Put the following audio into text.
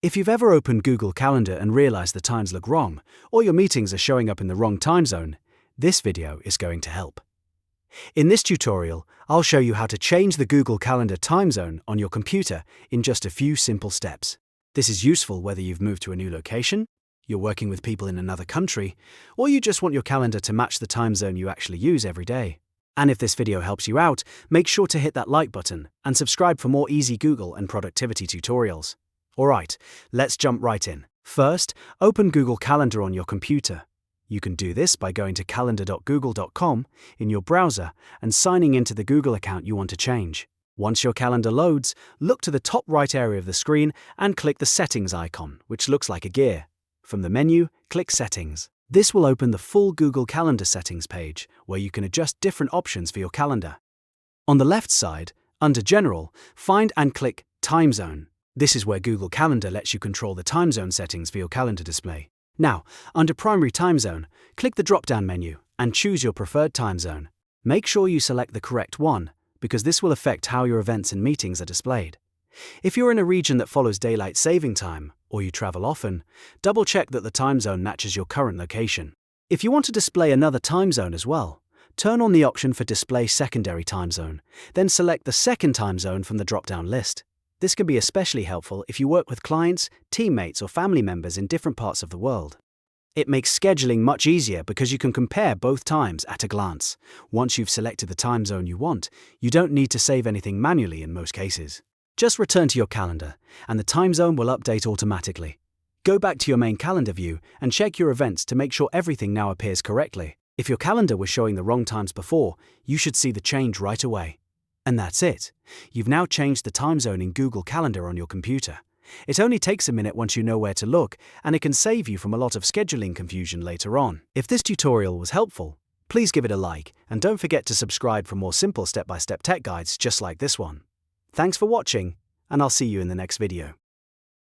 If you've ever opened Google Calendar and realized the times look wrong, or your meetings are showing up in the wrong time zone, this video is going to help. In this tutorial, I'll show you how to change the Google Calendar time zone on your computer in just a few simple steps. This is useful whether you've moved to a new location, you're working with people in another country, or you just want your calendar to match the time zone you actually use every day. And if this video helps you out, make sure to hit that like button and subscribe for more easy Google and productivity tutorials. Alright, let's jump right in. First, open Google Calendar on your computer. You can do this by going to calendar.google.com in your browser and signing into the Google account you want to change. Once your calendar loads, look to the top right area of the screen and click the Settings icon, which looks like a gear. From the menu, click Settings. This will open the full Google Calendar settings page, where you can adjust different options for your calendar. On the left side, under General, find and click Time Zone. This is where Google Calendar lets you control the time zone settings for your calendar display. Now, under Primary Time Zone, click the drop-down menu and choose your preferred time zone. Make sure you select the correct one, because this will affect how your events and meetings are displayed. If you're in a region that follows daylight saving time, or you travel often, double-check that the time zone matches your current location. If you want to display another time zone as well, turn on the option for Display Secondary Time Zone, then select the second time zone from the drop-down list. This can be especially helpful if you work with clients, teammates, or family members in different parts of the world. It makes scheduling much easier because you can compare both times at a glance. Once you've selected the time zone you want, you don't need to save anything manually in most cases. Just return to your calendar, and the time zone will update automatically. Go back to your main calendar view and check your events to make sure everything now appears correctly. If your calendar was showing the wrong times before, you should see the change right away. And that's it. You've now changed the time zone in Google Calendar on your computer. It only takes a minute once you know where to look, and it can save you from a lot of scheduling confusion later on. If this tutorial was helpful, please give it a like, and don't forget to subscribe for more simple step-by-step tech guides just like this one. Thanks for watching, and I'll see you in the next video.